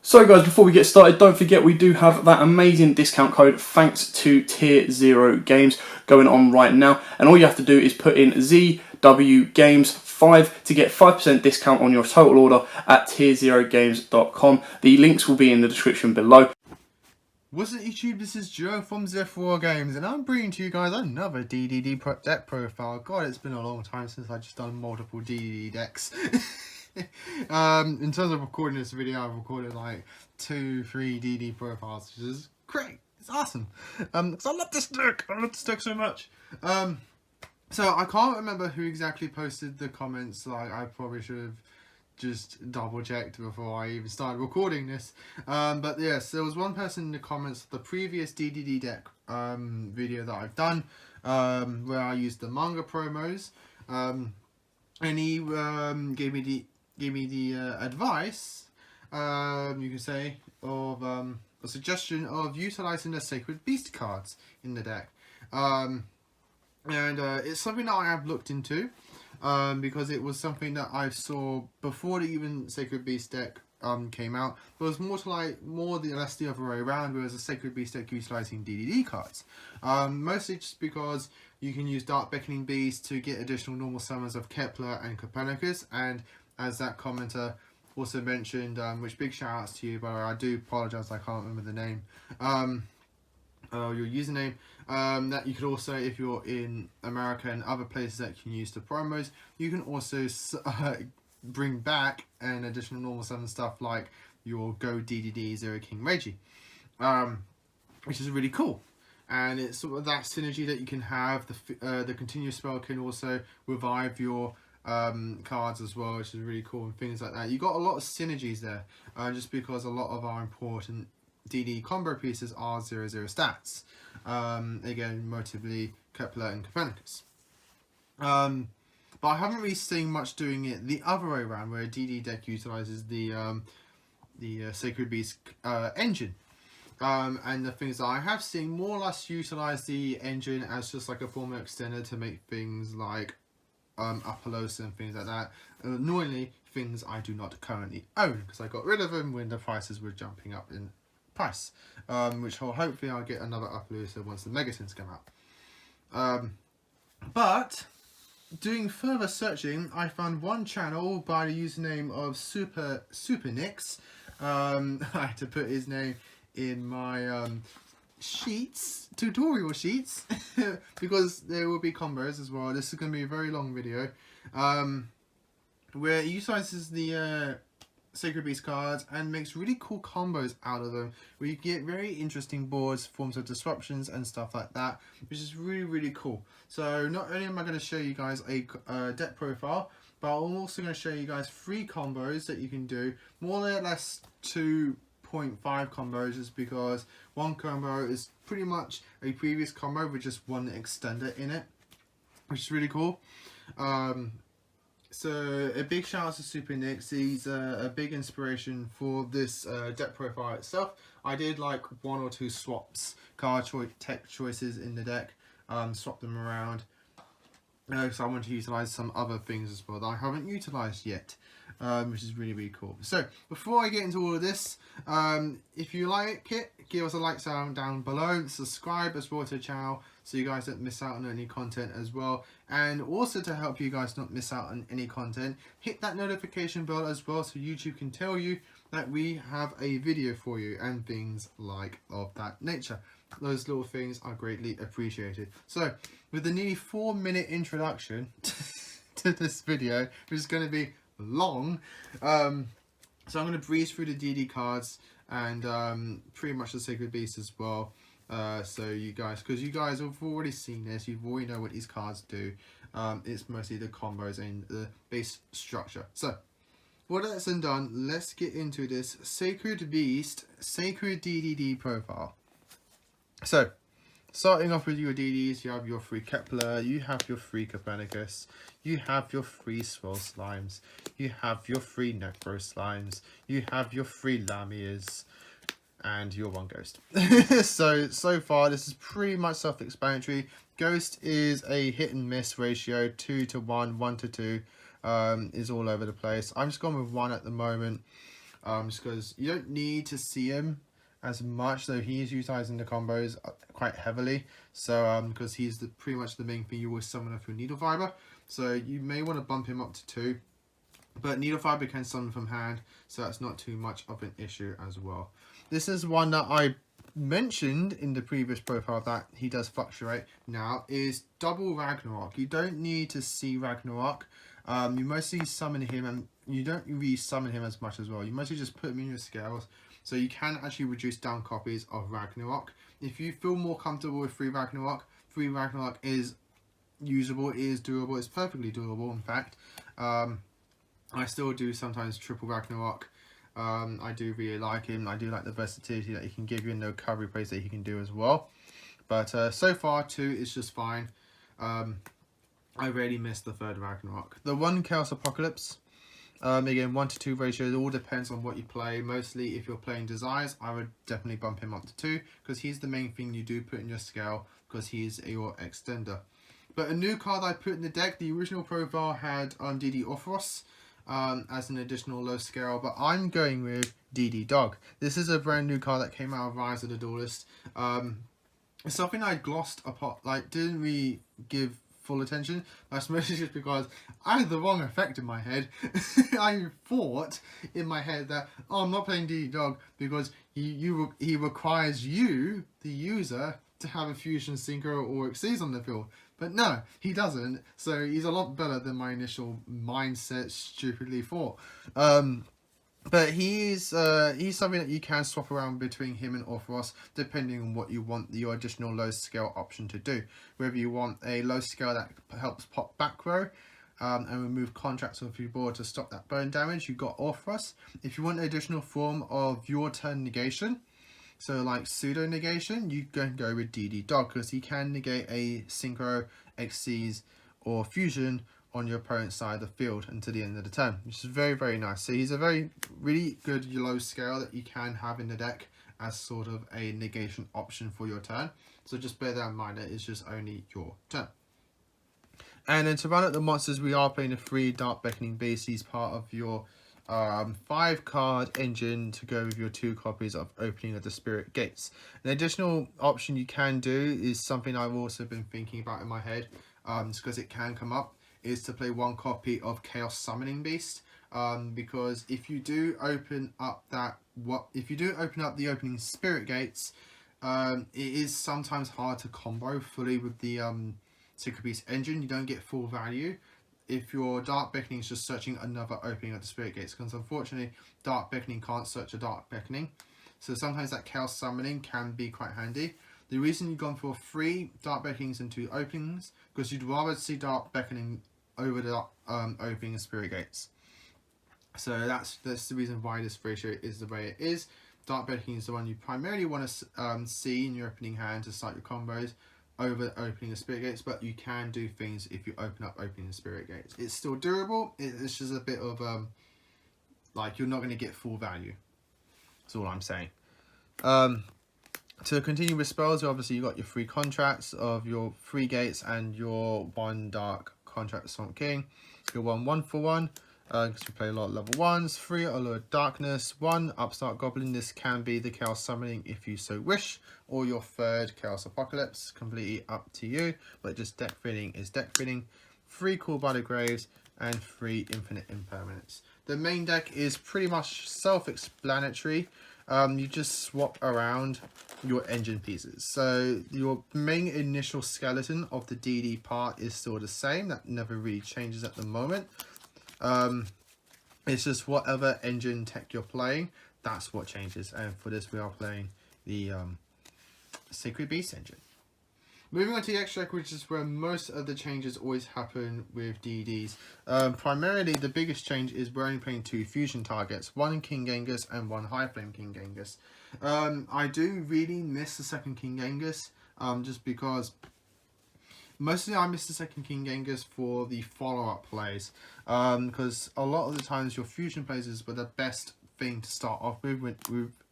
So guys, before we get started, don't forget we do have that amazing discount code thanks to Tier 0 Games going on right now. And all you have to do is put in ZW Games 5 to get 5% discount on your total order at tier0games.com. The links will be in the description below. What's up YouTube, this is Joe from Z4 Games and I'm bringing to you guys another DDD deck profile. God, it's been a long time since I've just done multiple DDD decks. In terms of recording this video, I've recorded like 2-3 DD profiles, which is great. It's awesome. Because I love this deck. I love this deck so much. So I can't remember who exactly posted the comments. Like, I probably should have just double checked before I even started recording this. But yes, there was one person in the comments of the previous DDD deck video that I've done, where I used the manga promos, and he gave me the advice, you can say, of a suggestion of utilizing the Sacred Beast cards in the deck. And it's something that I have looked into, because it was something that I saw before the even Sacred Beast deck came out. But it was more or less the other way around, whereas a Sacred Beast deck utilizing DDD cards. Mostly just because you can use Dark Beckoning Beast to get additional normal summons of Kepler and Copernicus, and as that commenter also mentioned, which big shout outs to you, but I do apologise, I can't remember the name, your username, that you could also, if you're in America and other places that can use the promos, you can also bring back an additional normal summon stuff like your Go DDD Zero King Reggie, which is really cool. And it's sort of that synergy that you can have. The continuous spell can also revive your cards as well, which is really cool, and things like that. You got a lot of synergies there, just because a lot of our important DD combo pieces are 0/0 stats. Again, notably Kepler and Copernicus. But I haven't really seen much doing it the other way around, where a DD deck utilizes the Sacred Beast engine. And the things that I have seen more or less utilize the engine as just like a form of extender to make things like Apollosa and things like that. Annoyingly, things I do not currently own, because I got rid of them when the prices were jumping up in price. Which hopefully I'll get another Apollosa once the Megatins come out. But doing further searching, I found one channel by the username of Supernix. I had to put his name in my tutorial sheets, because there will be combos as well. This is going to be a very long video, where he utilizes the Sacred Beast cards and makes really cool combos out of them, where you get very interesting boards, forms of disruptions and stuff like that, which is really cool. So not only am I going to show you guys a deck profile, but I'm also going to show you guys 3 combos that you can do, more or less 2.5 combos, just because one combo is pretty much a previous combo with just one extender in it, which is really cool. So a big shout out to Super Nix. He's a big inspiration for this deck profile itself. I did like 1 or 2 swaps, tech choices in the deck, swap them around, because I want to utilize some other things as well that I haven't utilized yet, which is really cool. So before I get into all of this, if you like it, give us a like down below, subscribe as well to the channel so you guys don't miss out on any content as well, and also to help you guys not miss out on any content, hit that notification bell as well so YouTube can tell you that we have a video for you and things like of that nature. Those little things are greatly appreciated. So with the nearly 4-minute introduction to this video, which is going to be long, so I'm going to breeze through the DD cards and pretty much the Sacred Beast as well, so you guys, because you guys have already seen this, you already know what these cards do. It's mostly the combos and the base structure. So with that said and done, let's get into this Sacred Beast Sacred DDD profile. So starting off with your DDs, you have your 3 Kepler, you have your 3 Copernicus, you have your 3 Swirl Slimes, you have your 3 Necro Slimes, you have your 3 Lamias, and your 1 Ghost. so far this is pretty much self-explanatory. Ghost is a hit and miss ratio, 2 to 1, 1 to 2, is all over the place. I'm just going with 1 at the moment. just because you don't need to see him as much, though he is utilizing the combos quite heavily. So because he's pretty much the main thing you always summon off your Needle Fiber. So you may want to bump him up to 2. But Needle Fiber can summon from hand, so that's not too much of an issue as well. This is one that I mentioned in the previous profile that he does fluctuate now, is double Ragnarok. You don't need to see Ragnarok. You mostly summon him, and you don't really summon him as much as well. You mostly just put him in your scales, so you can actually reduce down copies of Ragnarok. If you feel more comfortable with 3 Ragnarok is usable, it is doable, it's perfectly doable in fact. I still do sometimes triple Ragnarok. I do really like him. I do like the versatility that he can give you and the recovery plays that he can do as well. But so far 2 is just fine. I really miss the 3rd Ragnarok. The 1 Chaos Apocalypse, again 1 to 2 ratio, it all depends on what you play. Mostly if you're playing Desires, I would definitely bump him up to 2 because he's the main thing you do put in your scale because he's your extender. But a new card I put in the deck, the original profile had DD Orthros as an additional low scale, but I'm going with DD Dog. This is a brand new card that came out of Rise of the Duelist. It's something I glossed upon, like didn't really give full attention. That's mostly just because I had the wrong effect in my head. I thought in my head that, oh, I'm not playing DD Dog because he requires you, the user, to have a Fusion Synchro or Xyz on the field. But no, he doesn't. So he's a lot better than my initial mindset stupidly thought. But he's something that you can swap around between him and Orthros depending on what you want your additional low scale option to do. Whether you want a low scale that helps pop back row and remove contracts off your board to stop that burn damage, you've got Orthros. If you want an additional form of your turn negation, so like pseudo negation, you can go with DD Dog because he can negate a Synchro, Xyz or Fusion on your opponent's side of the field until the end of the turn, which is very, very nice. So he's a really good low scale that you can have in the deck as sort of a negation option for your turn. So just bear that in mind, that it's just only your turn. And then to run out the monsters, we are playing a 3 Dark Beckoning Beast. He's part of your 5 card engine to go with your 2 copies of Opening of the Spirit Gates. An additional option you can do is something I've also been thinking about in my head, just because it can come up, is to play 1 copy of Chaos Summoning Beast. Because if you do open up the Opening Spirit Gates, it is sometimes hard to combo fully with the Sacred Beast engine. You don't get full value if your Dark Beckoning is just searching another Opening of the Spirit Gates, because unfortunately Dark Beckoning can't search a Dark Beckoning, so sometimes that Chaos Summoning can be quite handy. The reason you've gone for 3 Dark Beckonings and 2 Openings, because you'd rather see Dark Beckoning over the Opening of Spirit Gates. So that's the reason why this ratio is the way it is. Dark Beckoning is the one you primarily want to see in your opening hand to start your combos over the Opening of Spirit Gates, but you can do things if you open up Opening of Spirit Gates. It's still durable, it's just a bit of like you're not going to get full value. That's all I'm saying. To continue with spells, obviously you got your 3 contracts of your 3 gates and your 1 dark contract Swamp King. Your 1 for 1, because we play a lot of level 1s, 3 Allure Darkness, 1 Upstart Goblin. This can be the Chaos Summoning if you so wish, or your 3rd Chaos Apocalypse, completely up to you, but just deck filling is deck filling. 3 Call by the Graves and 3 Infinite Impermanence. The main deck is pretty much self-explanatory. You just swap around your engine pieces. So your main initial skeleton of the DD part is still the same. That never really changes at the moment. It's just whatever engine tech you're playing, that's what changes. And for this, we are playing the Sacred Beast engine. Moving on to the extract, which is where most of the changes always happen with DDs. Primarily, the biggest change is we're only playing 2 fusion targets, 1 King Genghis and 1 High Flame King Genghis. I do really miss the 2nd King Genghis, just because mostly I miss the 2nd King Genghis for the follow-up plays, because a lot of the times your fusion plays is the best thing to start off with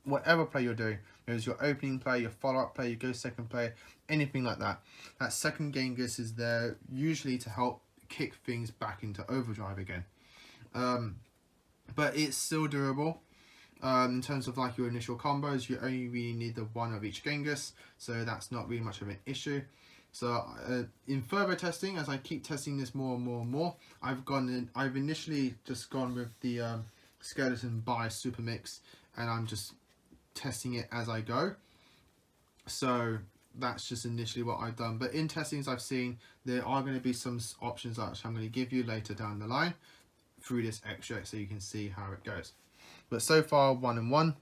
whatever play you're doing. There's your opening play, your follow-up play, your go second play, anything like that. That 2nd Genghis is there usually to help kick things back into overdrive again. But it's still durable. In terms of like your initial combos, you only really need the one of each Genghis, so that's not really much of an issue. So in further testing, as I keep testing this more and more and more, I've initially just gone with the skeleton by super mix, and I'm just testing it as I go. So that's just initially what I've done, but in testings I've seen there are going to be some options that I'm going to give you later down the line through this extract, so you can see how it goes. But so far 1 and 1,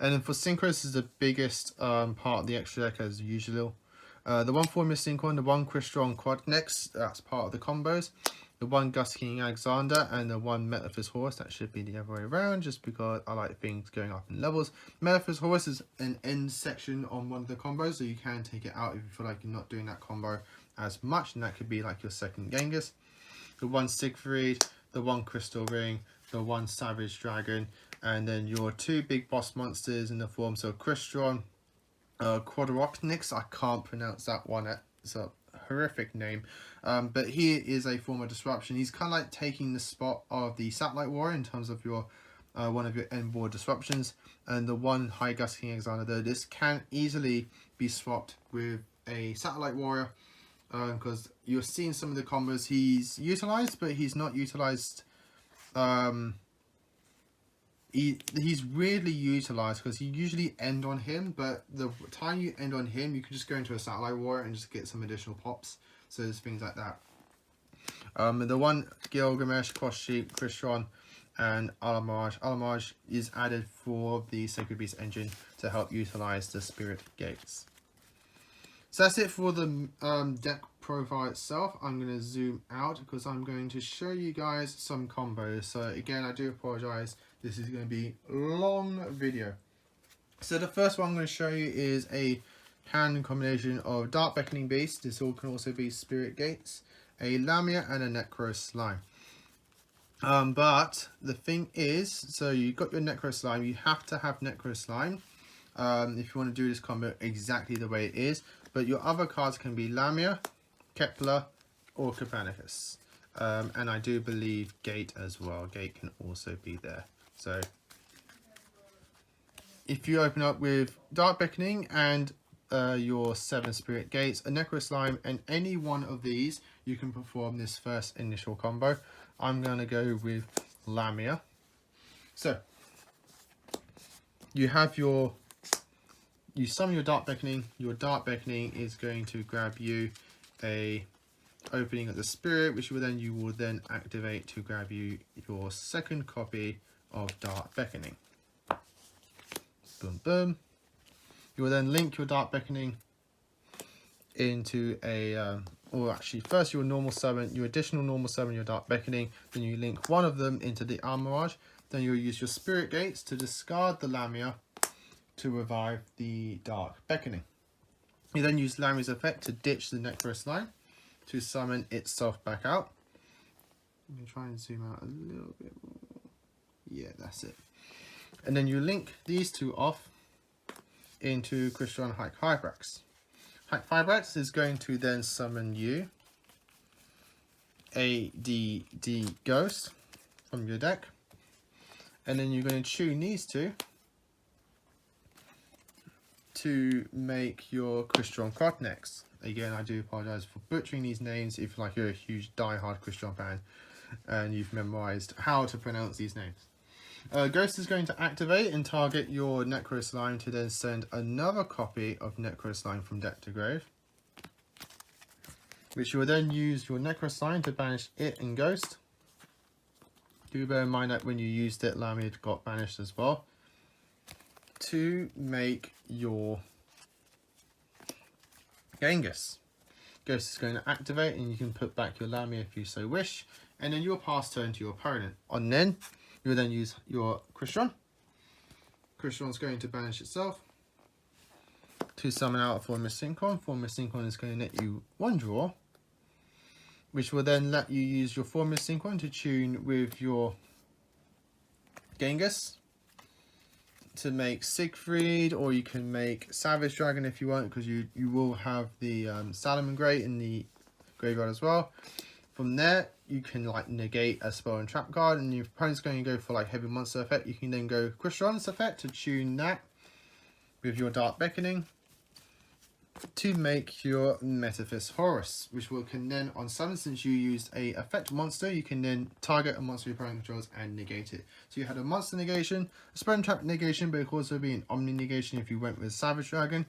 and then for synchros is the biggest part of the extra deck as usual. The 1 Formula Synchron, the 1 Crystron Quad next, that's part of the combos. The 1 Gus King Alexander and the 1 Metaphys Horse, that should be the other way around, just because I like things going up in levels. Metaphys Horse is an end section on one of the combos, so you can take it out if you feel like you're not doing that combo as much, and that could be like your second Genghis. The 1 Siegfried, the 1 Crystal Ring, the 1 Savage Dragon, and then your 2 big boss monsters in the form, so Crystron, Quadrocknix, I can't pronounce that one, it's a horrific name, but he is a form of disruption. He's kind of like taking the spot of the Satellite Warrior in terms of your one of your end board disruptions. And the 1 High Gus King Alexander, though, this can easily be swapped with a Satellite Warrior, because you're seeing some of the combos he's utilized, but he's not utilized. He's weirdly utilized because you usually end on him, but the time you end on him, you can just go into a Satellite Warrior and just get some additional pops. So there's things like that. The 1 Gilgamesh, Koshi, Crystron, and Alamaj. Alamaj is added for the Sacred Beast engine to help utilize the Spirit Gates. So that's it for the deck profile itself. I'm going to zoom out because I'm going to show you guys some combos. So again, I do apologize. This is going to be a long video. So the first one I'm going to show you is a hand combination of Dark Beckoning Beast. This all can also be Spirit Gates, a Lamia, and a Necro Slime. But the thing is, so you've got your Necro Slime. You have to have Necro Slime if you want to do this combo exactly the way it is. But your other cards can be Lamia, Kepler, or Copernicus. And I do believe Gate as well. Gate can also be there. So if you open up with Dark Beckoning and your 7 Spirit Gates, a Necro Slime, and any one of these, you can perform this first initial combo. I'm going to go with Lamia. So you have you summon your Dark Beckoning. Your Dark Beckoning is going to grab you a opening of the Spirit, which you will then activate to grab you your second copy of Dark Beckoning. Boom, boom. You will then link your Dark Beckoning into a, or actually first your normal summon, your additional normal summon, your Dark Beckoning, then you link one of them into the Armorage, then you'll use your Spirit Gates to discard the Lamia to revive the Dark Beckoning. You then use Lamia's effect to ditch the Necro Slime to summon itself back out. Let me try and zoom out a little bit more. Yeah, that's it. And then you link these two off into Crystron Hybrax. Hybrax is going to then summon you a DD Ghost from your deck. And then you're going to tune these two to make your Crystron Quad next. Again, I do apologize for butchering these names if like you're a huge die-hard Crystron fan and you've memorized how to pronounce these names. Ghost is going to activate and target your Necro Slime to then send another copy of Necro Slime from deck to grave, which you will then use your Necro Slime to banish it and Ghost. Do bear in mind that when you used it, Lamia got banished as well, to make your Genghis. Ghost is going to activate and you can put back your Lamia if you so wish, and then you'll pass turn to your opponent. On then, you'll then use your Crystron. Crystron's going to banish itself to summon out a Formula Synchron. Formula Synchron is going to net you 1 draw, which will then let you use your Formula Synchron to tune with your Genghis to make Siegfried, or you can make Savage Dragon if you want, because you will have the Salamangreat in the graveyard as well. From there, you can like negate a spell and trap card, and your opponent's going to go for like heavy monster effect. You can then go Crystallus effect to tune that with your Dark Beckoning to make your Metaphys Horus, which can then, on summon, since you used a effect monster, you can then target a monster your opponent controls and negate it. So you had a monster negation, a spell and trap negation, but it could also be an Omni negation if you went with Savage Dragon,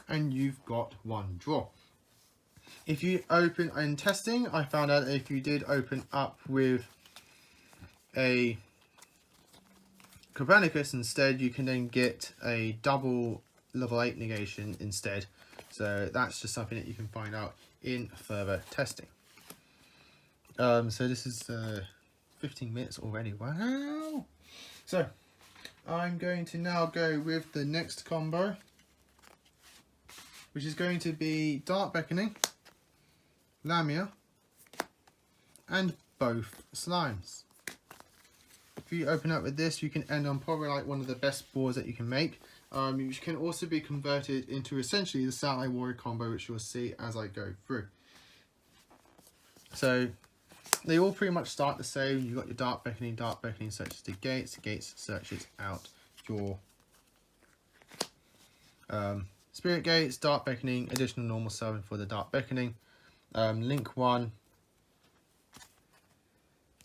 and you've got one draw. If you open in testing, I found out if you did open up with a Copernicus instead, you can then get a double level 8 negation instead. So that's just something that you can find out in further testing. So this is 15 minutes already. Wow! So I'm going to now go with the next combo, which is going to be Dark Beckoning, Lamia, and both slimes. If you open up with this, you can end on probably like one of the best boards that you can make. Which can also be converted into essentially the Satellite Warrior combo, which you'll see as I go through. So they all pretty much start the same. You've got your Dark Beckoning searches the gates searches out your Spirit Gates, Dark Beckoning, additional normal summon for the Dark Beckoning. Link 1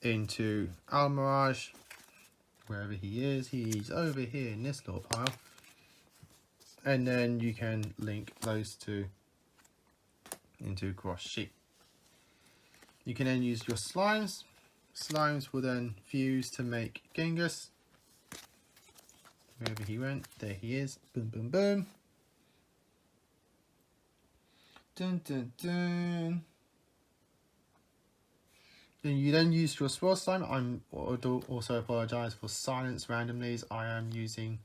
into Almirage, wherever he is. He's over here in this little pile. And then you can link those two into Cross Sheet. You can then use your slimes. Slimes will then fuse to make Genghis. Wherever he went, there he is. Boom, boom, boom. Dun, dun, dun. Then you then use your Swirl Slime. I also apologise for silence randomly, as I am using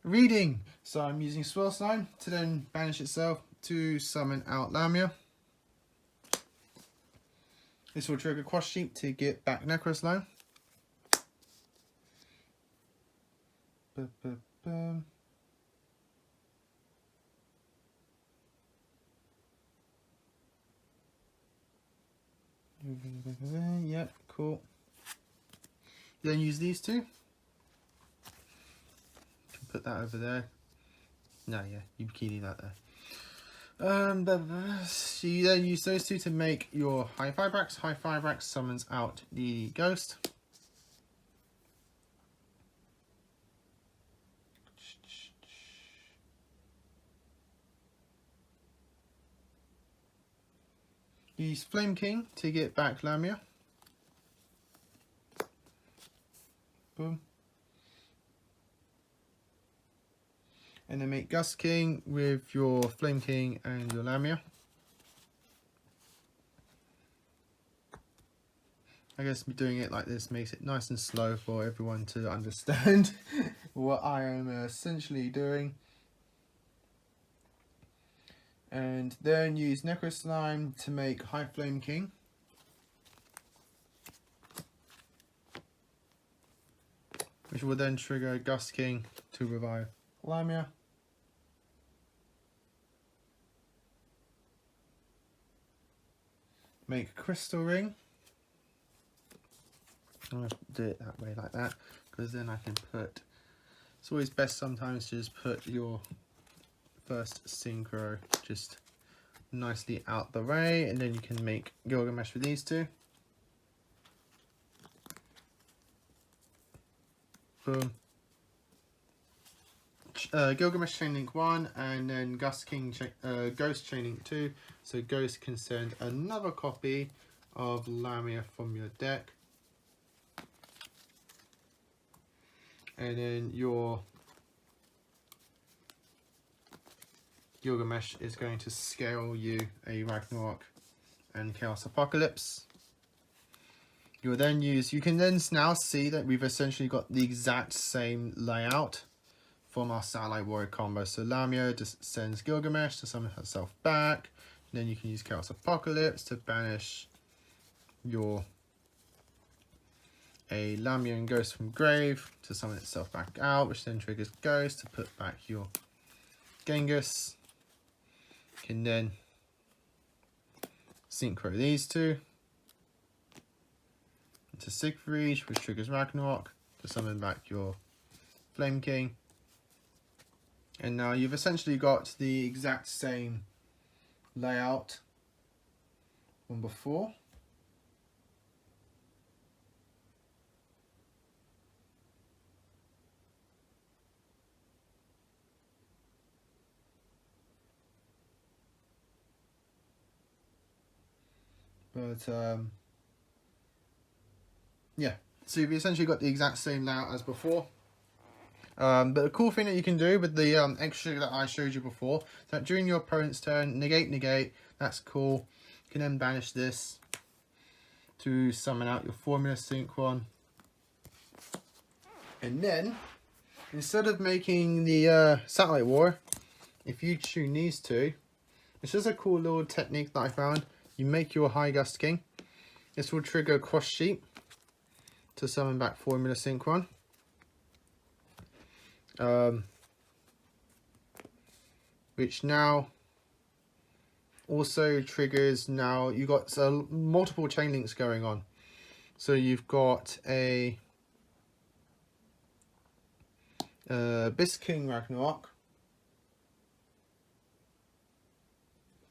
reading. So I'm using Swirl Slime to then banish itself to summon out Lamia. This will trigger Cross Sheet to get back Necro Slime. Yep, cool. Then use these two. Put that over there. No, yeah, you can leave that there. So you then use those two to make your High Fibrax. High Fibrax summons out the Ghost. Use Flame King to get back Lamia. Boom. And then make Gust King with your Flame King and your Lamia. I guess doing it like this makes it nice and slow for everyone to understand what I am essentially doing. And then use Necro Slime to make High Flame King. Which will then trigger Gust King to revive Lamia. Make Crystal Ring. I'm going to do it that way like that, because then I can put, it's always best sometimes to just put your first synchro just nicely out the way, and then you can make Gilgamesh with these two. Boom. Gilgamesh Chain Link 1, and then Ghost Chain Link 2, so Ghost can send another copy of Lamia from your deck. And then your Gilgamesh is going to scale you a Ragnarok and Chaos Apocalypse. You'll then use, you can then now see that we've essentially got the exact same layout from our Satellite Warrior combo. So Lamia just sends Gilgamesh to summon herself back. And then you can use Chaos Apocalypse to banish your a Lamia and Ghost from grave to summon itself back out, which then triggers Ghost to put back your Genghis. You can then synchro these two. into Siegfried, which triggers Ragnarok to summon back your Flame King. And now you've essentially got the exact same layout from before. But yeah, so you've essentially got the exact same layout as before. But the cool thing that you can do with the extra that I showed you before, that during your opponent's turn, negate, that's cool. You can then banish this to summon out your Formula Synchron. And then, instead of making the Satellite War, if you tune these two, it's just a cool little technique that I found. You make your High Gust King. This will trigger Cross Sheep to summon back Formula Synchron. Which now also triggers, now you've got multiple chain links going on. So you've got a Beast King Ragnarok.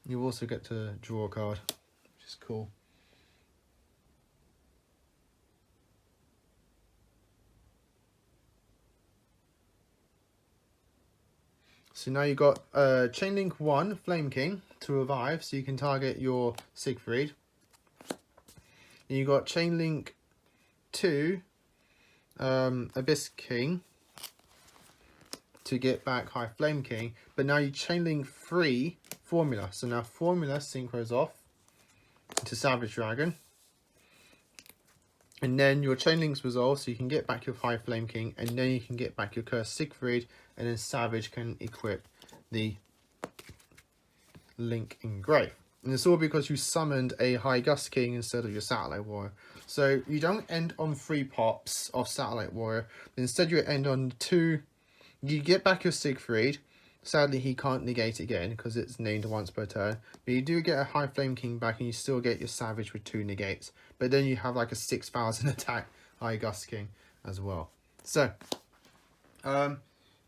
You also get to draw a card, which is cool. So now you've got Chainlink 1, Flame King, to revive, so you can target your Siegfried. And you've got Chainlink 2, Abyss King, to get back High Flame King. But now you Chainlink 3, Formula. So now Formula synchros off to Savage Dragon. And then your chain links resolve, so you can get back your High Flame King, and then you can get back your Cursed Siegfried, and then Savage can equip the Link Engrave. And it's all because you summoned a High Gust King instead of your Satellite Warrior. So you don't end on 3 pops of Satellite Warrior, instead you end on 2. You get back your Siegfried. Sadly, he can't negate again because it's named once per turn. But you do get a High Flame King back, and you still get your Savage with 2 negates. But then you have like a 6,000 attack High Gust King as well. So, I'm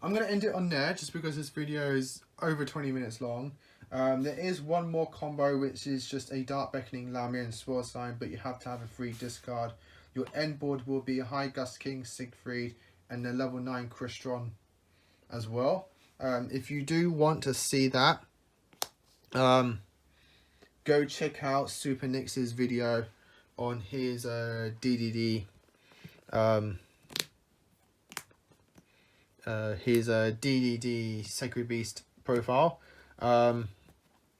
going to end it on there just because this video is over 20 minutes long. There is one more combo, which is just a Dark Beckoning, Lamia, and Swirl Sign, but you have to have a free discard. Your end board will be a High Gust King, Siegfried, and a level 9 Crystron as well. If you do want to see that, go check out Super Nix's video on his DDD, DDD Sacred Beast profile.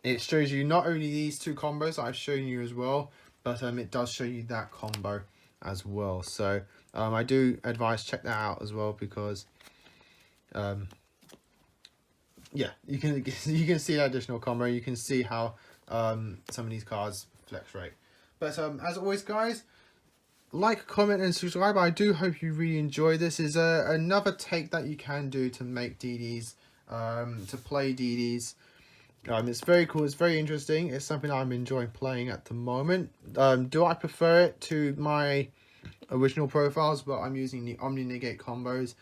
It shows you not only these 2 combos that I've shown you as well, but it does show you that combo as well. So I do advise check that out as well, because yeah, you can see that additional combo. You can see how some of these cards flex rate. But as always, guys, like, comment, and subscribe. I do hope you really enjoy this. Is another take that you can do to make DDs, to play DDs. It's very cool. It's very interesting. It's something I'm enjoying playing at the moment. Do I prefer it to my original profiles, but I'm using the Omni Negate combos?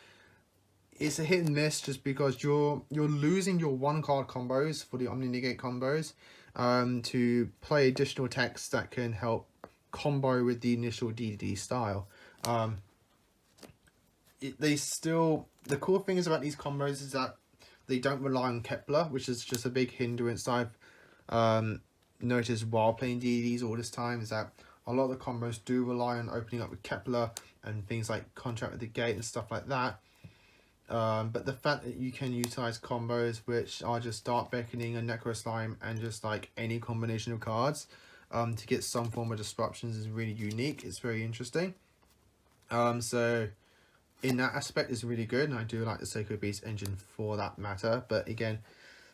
It's a hit and miss, just because you're losing your 1-card combos for the Omni Negate combos to play additional text that can help combo with the initial DDD style. The cool thing is about these combos is that they don't rely on Kepler, which is just a big hindrance I've noticed while playing DDDs all this time, is that a lot of the combos do rely on opening up with Kepler and things like Contract with the Gate and stuff like that. But the fact that you can utilize combos which are just Dark Beckoning and Necro Slime and just like any combination of cards to get some form of disruptions is really unique. It's very interesting. So in that aspect is really good, and I do like the Sacred Beast engine for that matter. But again,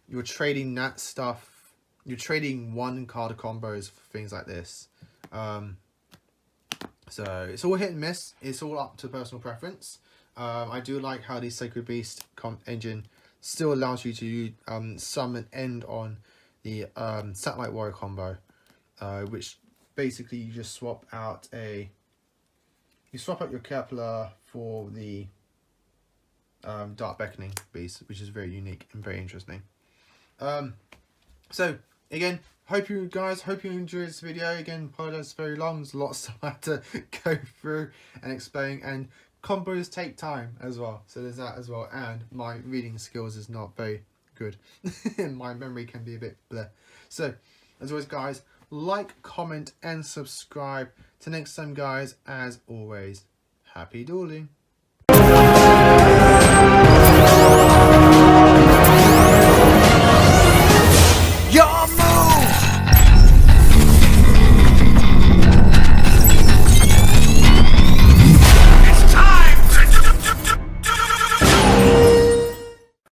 you're trading that stuff, you're trading 1-card combos for things like this. So it's all hit and miss. It's all up to personal preference. I do like how the Sacred Beast engine still allows you to summon end on the Satellite Warrior combo, which basically you just swap out a You swap out your Kepler for the Dark Beckoning Beast, which is very unique and very interesting. So again, hope you enjoyed this video. Again, apologize it's very long. There's lots I have to go through and explain, and combos take time as well. So there's that as well. And my reading skills is not very good. My memory can be a bit bleh. So as always, guys, like, comment, and subscribe. Till next time, guys. As always, happy dueling.